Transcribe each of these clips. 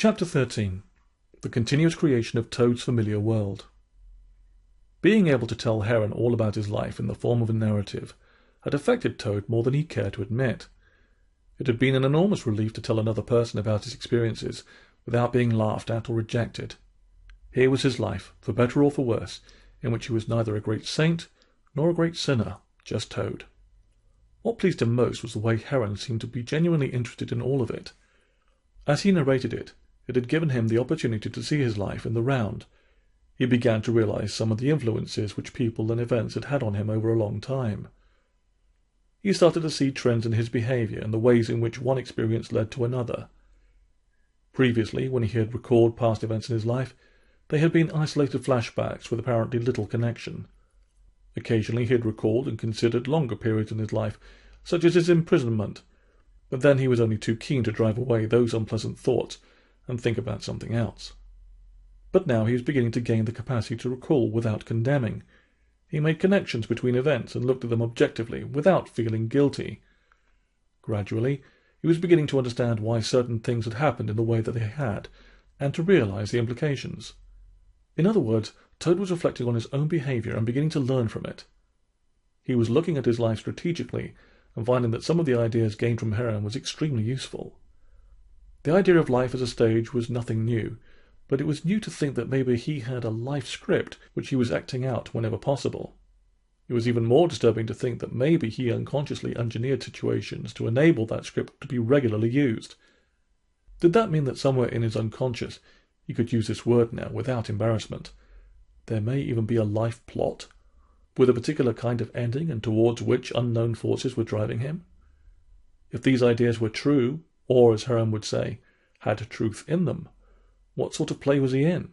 Chapter 13. The continuous creation of Toad's familiar world. Being able to tell Heron all about his life in the form of a narrative had affected Toad more than he cared to admit. It had been an enormous relief to tell another person about his experiences without being laughed at or rejected. Here was his life, for better or for worse, in which he was neither a great saint nor a great sinner, just Toad. What pleased him most was the way Heron seemed to be genuinely interested in all of it. As he narrated it, it had given him the opportunity to see his life in the round. He began to realize some of the influences which people and events had had on him over a long time. He started to see trends in his behavior and the ways in which one experience led to another. Previously, when he had recalled past events in his life, they had been isolated flashbacks with apparently little connection. Occasionally he had recalled and considered longer periods in his life, such as his imprisonment, but then he was only too keen to drive away those unpleasant thoughts and think about something else. But now he was beginning to gain the capacity to recall without condemning. He made connections between events and looked at them objectively, without feeling guilty. Gradually, he was beginning to understand why certain things had happened in the way that they had, and to realize the implications. In other words, Toad was reflecting on his own behavior and beginning to learn from it. He was looking at his life strategically and finding that some of the ideas gained from Heron was extremely useful. The idea of life as a stage was nothing new, but it was new to think that maybe he had a life script which he was acting out whenever possible. It was even more disturbing to think that maybe he unconsciously engineered situations to enable that script to be regularly used. Did that mean that somewhere in his unconscious, he could use this word now without embarrassment, there may even be a life plot, with a particular kind of ending and towards which unknown forces were driving him? If these ideas were true, or, as Heron would say, had truth in them, what sort of play was he in?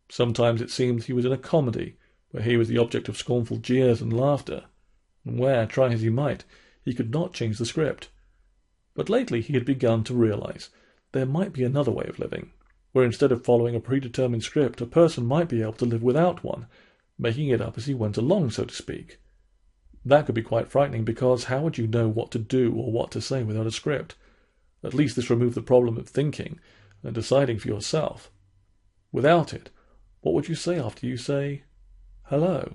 Sometimes it seemed he was in a comedy, where he was the object of scornful jeers and laughter, and where, try as he might, he could not change the script. But lately he had begun to realize there might be another way of living, where instead of following a predetermined script, a person might be able to live without one, making it up as he went along, so to speak. That could be quite frightening, because how would you know what to do or what to say without a script? At least this removed the problem of thinking and deciding for yourself. Without it, what would you say after you say hello?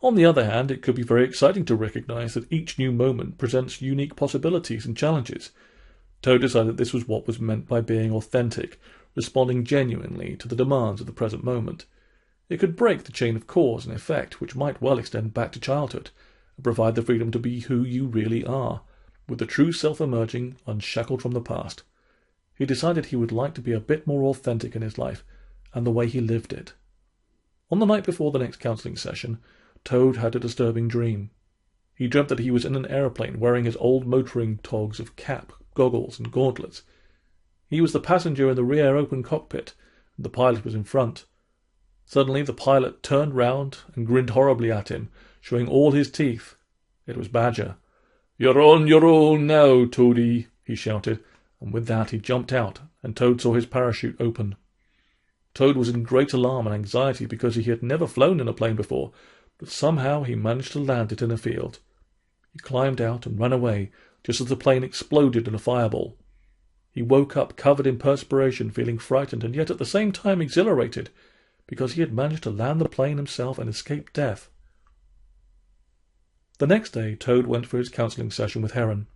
On the other hand, it could be very exciting to recognize that each new moment presents unique possibilities and challenges. Toad decided this was what was meant by being authentic, responding genuinely to the demands of the present moment. It could break the chain of cause and effect, which might well extend back to childhood, and provide the freedom to be who you really are, with the true self emerging, unshackled from the past. He decided he would like to be a bit more authentic in his life, and the way he lived it. On the night before the next counselling session, Toad had a disturbing dream. He dreamt that he was in an aeroplane wearing his old motoring togs of cap, goggles, and gauntlets. He was the passenger in the rear open cockpit, and the pilot was in front. Suddenly the pilot turned round and grinned horribly at him, showing all his teeth. It was Badger. "You're on your own now, Toady," he shouted, and with that he jumped out, and Toad saw his parachute open. Toad was in great alarm and anxiety because he had never flown in a plane before, but somehow he managed to land it in a field. He climbed out and ran away, just as the plane exploded in a fireball. He woke up covered in perspiration, feeling frightened and yet at the same time exhilarated, because he had managed to land the plane himself and escape death. The next day Toad went for his counselling session with Heron.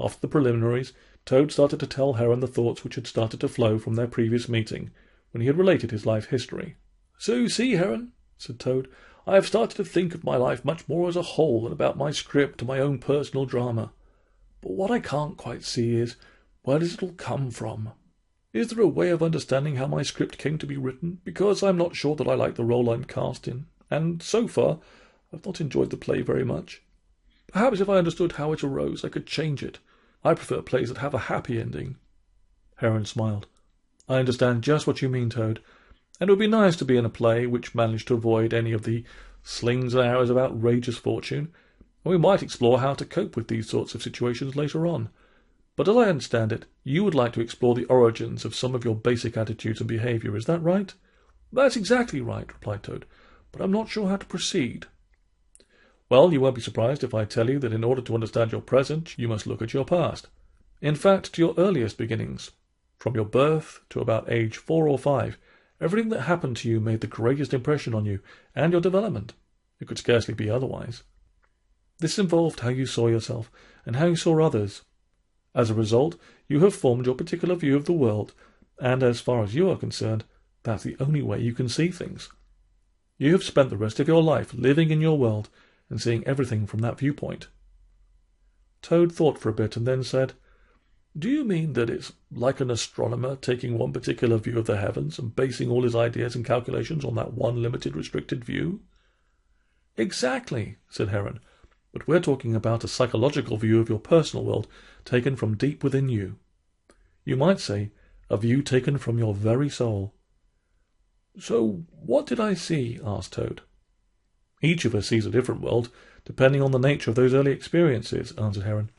After the preliminaries, Toad started to tell Heron the thoughts which had started to flow from their previous meeting, when he had related his life history. "So you see, Heron," said Toad, "I have started to think of my life much more as a whole than about my script and my own personal drama. But what I can't quite see is, where does it all come from? Is there a way of understanding how my script came to be written? Because I'm not sure that I like the role I'm cast in, and so far I've not enjoyed the play very much. Perhaps if I understood how it arose, I could change it. I prefer plays that have a happy ending." Heron smiled. "I understand just what you mean, Toad, and it would be nice to be in a play which managed to avoid any of the slings and arrows of outrageous fortune, and we might explore how to cope with these sorts of situations later on. But as I understand it, you would like to explore the origins of some of your basic attitudes and behaviour, is that right?" "That's exactly right," replied Toad, "but I'm not sure how to proceed." "Well, you won't be surprised if I tell you that in order to understand your present, you must look at your past. In fact, to your earliest beginnings. From your birth to about age 4 or 5, everything that happened to you made the greatest impression on you and your development. It could scarcely be otherwise. This involved how you saw yourself and how you saw others. As a result, you have formed your particular view of the world, and as far as you are concerned, that's the only way you can see things. You have spent the rest of your life living in your world and seeing everything from that viewpoint. Toad thought for a bit and then said, "Do you mean that it's like an astronomer taking one particular view of the heavens and basing all his ideas and calculations on that one limited, restricted view?" "Exactly," said Heron, "but we're talking about a psychological view of your personal world taken from deep within you. You might say, a view taken from your very soul." "So what did I see?" asked Toad. "Each of us sees a different world, depending on the nature of those early experiences," answered Heron.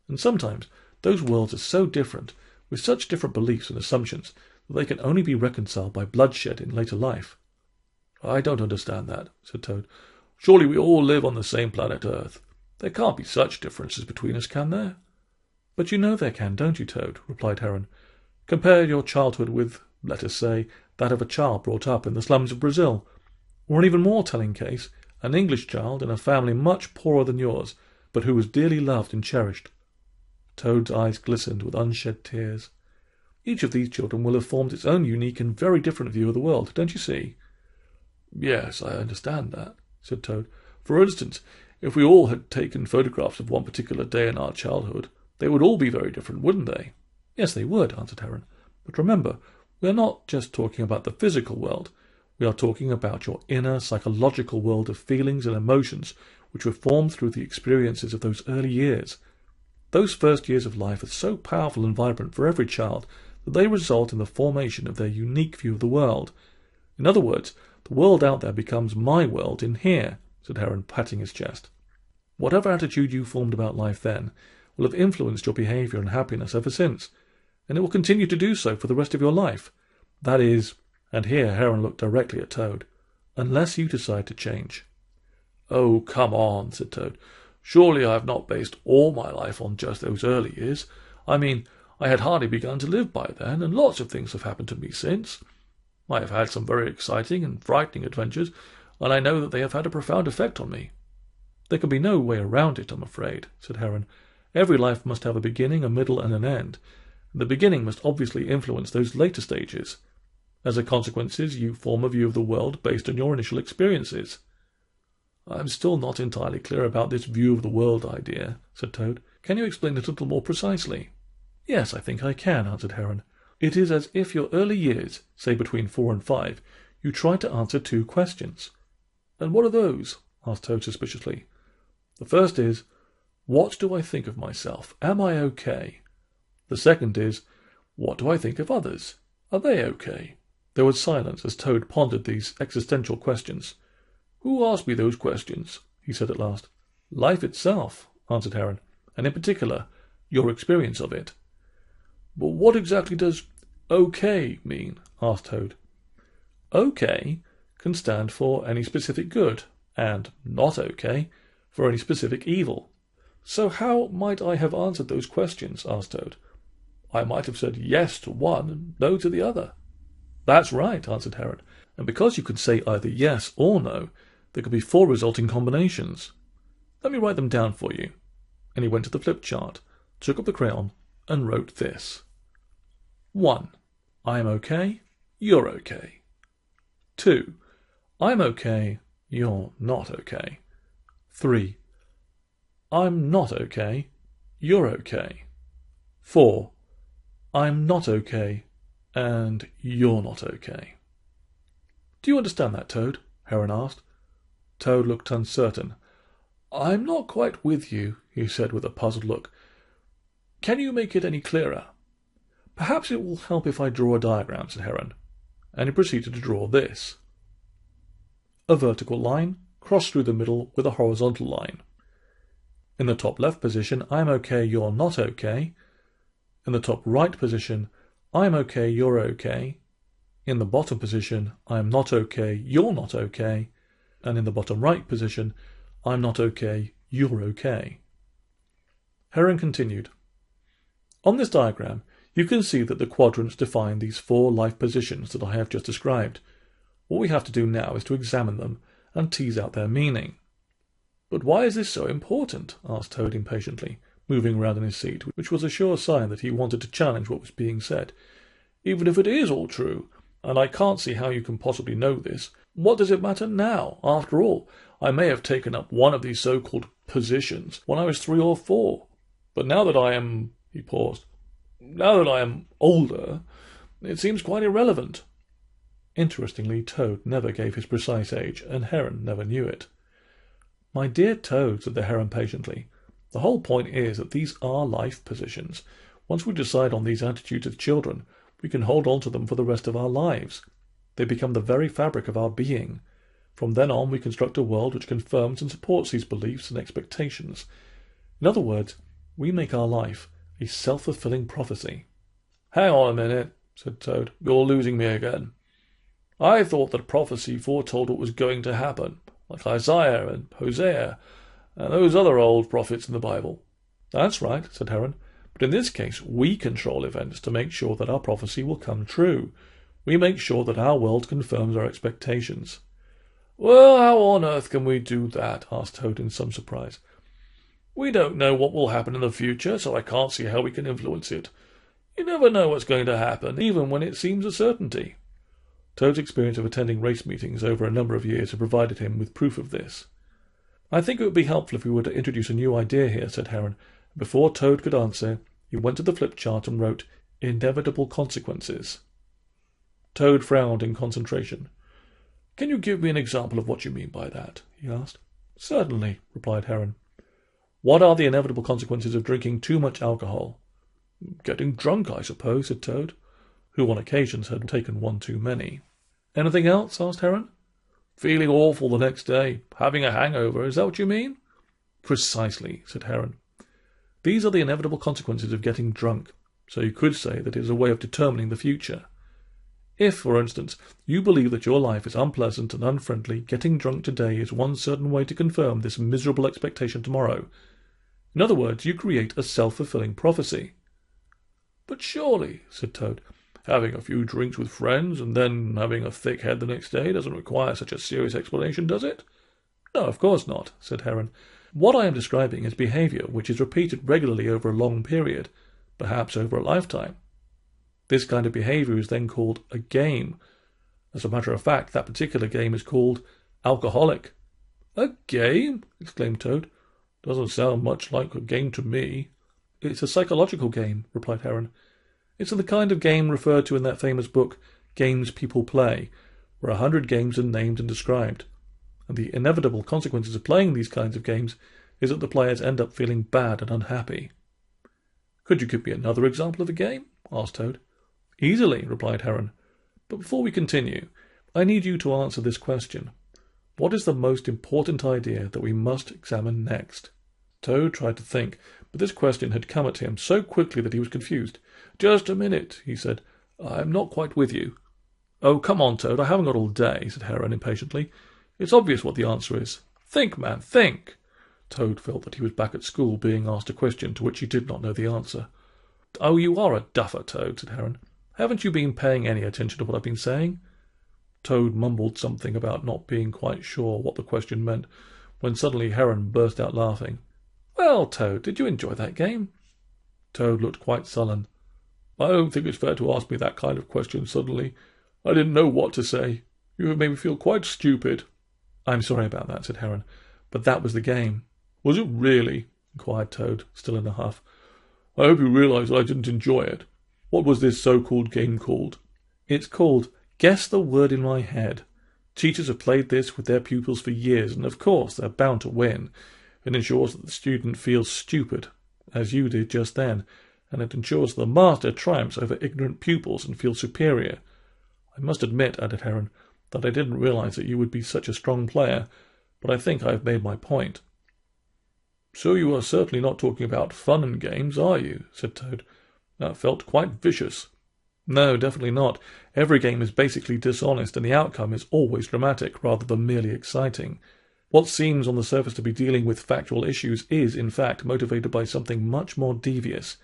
"And sometimes those worlds are so different, with such different beliefs and assumptions, that they can only be reconciled by bloodshed in later life." "I don't understand that," said Toad. "Surely we all live on the same planet Earth. There can't be such differences between us, can there?" "But you know there can, don't you, Toad?" replied Heron. "Compare your childhood with, let us say, that of a child brought up in the slums of Brazil, or an even more telling case, an English child in a family much poorer than yours, but who was dearly loved and cherished." Toad's eyes glistened with unshed tears. "Each of these children will have formed its own unique and very different view of the world, don't you see?" "Yes, I understand that," said Toad. "For instance, if we all had taken photographs of one particular day in our childhood, they would all be very different, wouldn't they?" "Yes, they would," answered Heron. "But remember, we are not just talking about the physical world. We are talking about your inner psychological world of feelings and emotions which were formed through the experiences of those early years. Those first years of life are so powerful and vibrant for every child that they result in the formation of their unique view of the world. In other words, the world out there becomes my world in here," said Heron, patting his chest. "Whatever attitude you formed about life then will have influenced your behaviour and happiness ever since, and it will continue to do so for the rest of your life. That is," and here Heron looked directly at Toad, "unless you decide to change." "Oh, come on," said Toad. "Surely I have not based all my life on just those early years. I mean, I had hardly begun to live by then, and lots of things have happened to me since. I have had some very exciting and frightening adventures, and I know that they have had a profound effect on me." "There can be no way around it, I'm afraid," said Heron. "Every life must have a beginning, a middle, and an end. And the beginning must obviously influence those later stages. As a consequence, you form a view of the world based on your initial experiences." "I'm still not entirely clear about this view of the world idea," said Toad. "Can you explain it a little more precisely?" "Yes, I think I can," answered Heron. "It is as if your early years, say between 4 and 5, you tried to answer 2 questions." "And what are those?" asked Toad suspiciously. "The first is, what do I think of myself? Am I okay? The second is, what do I think of others? Are they okay?" There was silence as Toad pondered these existential questions. "Who asked me those questions?" he said at last. "Life itself," answered Heron, "and in particular, your experience of it." "But what exactly does okay mean?" asked Toad. "Okay" can stand for any specific good, and not okay for any specific evil. "So how might I have answered those questions?" asked Toad. "I might have said yes to one and no to the other." "That's right," answered Heron. "And because you could say either yes or no, there could be 4 resulting combinations. Let me write them down for you." And he went to the flip chart, took up the crayon, and wrote this. 1. I'm okay, you're okay. 2. I'm okay, you're not okay. 3. I'm not okay, you're okay. 4. I'm not okay, and you're not okay. "Do you understand that, Toad?" Heron asked. Toad looked uncertain. "I'm not quite with you," he said with a puzzled look. "Can you make it any clearer?" "Perhaps it will help if I draw a diagram," said Heron, and he proceeded to draw this. A vertical line crossed through the middle with a horizontal line. In the top left position, I'm okay, you're not okay. In the top right position, I'm okay, you're okay. In the bottom position, I'm not okay, you're not okay. And in the bottom right position, I'm not okay, you're okay. Heron continued. On this diagram, You can see that the quadrants define these 4 life positions that I have just described. What we have to do now is to examine them and tease out their meaning. "But why is this so important?" asked Toad impatiently, moving round in his seat, which was a sure sign that he wanted to challenge what was being said. "Even if it is all true, and I can't see how you can possibly know this, what does it matter now? After all, I may have taken up one of these so-called positions when I was 3 or 4. But now that I am—" he paused. "Now that I am older, it seems quite irrelevant." Interestingly, Toad never gave his precise age, and Heron never knew it. "My dear Toad," said the Heron patiently, "the whole point is that these are life positions. Once we decide on these attitudes as children, we can hold on to them for the rest of our lives. They become the very fabric of our being. From then on, we construct a world which confirms and supports these beliefs and expectations. In other words, we make our life a self-fulfilling prophecy." "Hang on a minute," said Toad. "You're losing me again. I thought that prophecy foretold what was going to happen, like Isaiah and Hosea, and those other old prophets in the Bible." "That's right," said Heron. "But in this case, we control events to make sure that our prophecy will come true. We make sure that our world confirms our expectations." "Well, how on earth can we do that?" asked Toad in some surprise. "We don't know what will happen in the future, so I can't see how we can influence it. You never know what's going to happen, even when it seems a certainty." Toad's experience of attending race meetings over a number of years had provided him with proof of this. "I think it would be helpful if we were to introduce a new idea here," said Heron. Before Toad could answer, he went to the flip chart and wrote, "Inevitable consequences." Toad frowned in concentration. "Can you give me an example of what you mean by that?" he asked. "Certainly," replied Heron. "What are the inevitable consequences of drinking too much alcohol?" "Getting drunk, I suppose," said Toad, who on occasions had taken one too many. "Anything else?" asked Heron. "Feeling awful the next day. Having a hangover. Is that what you mean?" "Precisely," said Heron. "These are the inevitable consequences of getting drunk, so you could say that it is a way of determining the future. If, for instance, you believe that your life is unpleasant and unfriendly, getting drunk today is one certain way to confirm this miserable expectation tomorrow. In other words, you create a self-fulfilling prophecy." "But surely," said Toad, "having a few drinks with friends and then having a thick head the next day doesn't require such a serious explanation, does it?" "No, of course not," said Heron. "What I am describing is behaviour which is repeated regularly over a long period, perhaps over a lifetime. This kind of behaviour is then called a game. As a matter of fact, that particular game is called alcoholic." "A game?" exclaimed Toad. "Doesn't sound much like a game to me." "It's a psychological game," replied Heron. "It's the kind of game referred to in that famous book, Games People Play, where 100 games are named and described. And the inevitable consequences of playing these kinds of games is that the players end up feeling bad and unhappy." "Could you give me another example of a game?" asked Toad. "Easily," replied Heron. "But before we continue, I need you to answer this question. What is the most important idea that we must examine next?" Toad tried to think, but this question had come at him so quickly that he was confused. "Just a minute," he said. "I'm not quite with you." "Oh, come on, Toad, I haven't got all day," said Heron impatiently. "It's obvious what the answer is. Think, man, think." Toad felt that he was back at school being asked a question to which he did not know the answer. "Oh, you are a duffer, Toad," said Heron. "Haven't you been paying any attention to what I've been saying?" Toad mumbled something about not being quite sure what the question meant, when suddenly Heron burst out laughing. "Well, Toad, did you enjoy that game?" Toad looked quite sullen. "I don't think it's fair to ask me that kind of question suddenly. I didn't know what to say. You have made me feel quite stupid." "I'm sorry about that," said Heron, "but that was the game." "Was it really?" inquired Toad, still in a huff. "I hope you realise that I didn't enjoy it. What was this so-called game called?" "It's called Guess the Word in My Head. Teachers have played this with their pupils for years, and of course they're bound to win. It ensures that the student feels stupid, as you did just then, and it ensures the master triumphs over ignorant pupils and feels superior. I must admit," added Heron, "that I didn't realise that you would be such a strong player, but I think I have made my point." "So you are certainly not talking about fun and games, are you?" said Toad. "That felt quite vicious." "No, definitely not. Every game is basically dishonest, and the outcome is always dramatic rather than merely exciting. What seems on the surface to be dealing with factual issues is, in fact, motivated by something much more devious.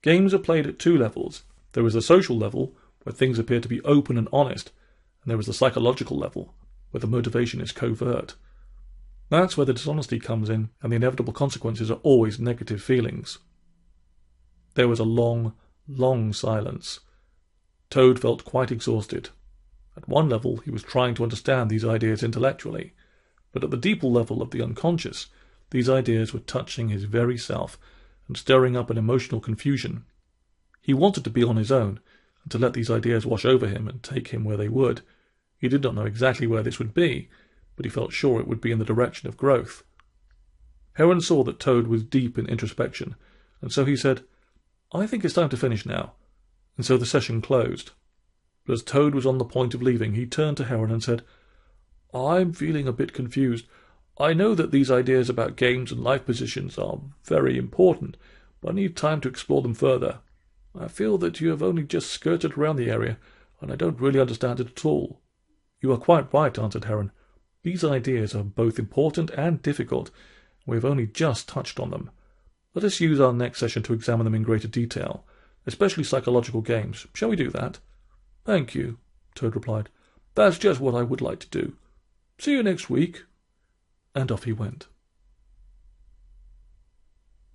Games are played at two levels. There is the social level, where things appear to be open and honest, and there is the psychological level, where the motivation is covert. That's where the dishonesty comes in, and the inevitable consequences are always negative feelings. There was a long, long silence. Toad felt quite exhausted. At one level, he was trying to understand these ideas intellectually, but at the deeper level of the unconscious, these ideas were touching his very self and stirring up an emotional confusion. He wanted to be on his own, and to let these ideas wash over him and take him where they would. He did not know exactly where this would be, but he felt sure it would be in the direction of growth. Heron saw that Toad was deep in introspection, and so he said, "I think it's time to finish now," and so the session closed. But as Toad was on the point of leaving, he turned to Heron and said, "I'm feeling a bit confused. I know that these ideas about games and life positions are very important, but I need time to explore them further. I feel that you have only just skirted around the area, and I don't really understand it at all." "You are quite right," answered Heron. "These ideas are both important and difficult, and we have only just touched on them. Let us use our next session to examine them in greater detail, especially psychological games. Shall we do that?" "Thank you," Toad replied. "That's just what I would like to do. See you next week." And off he went.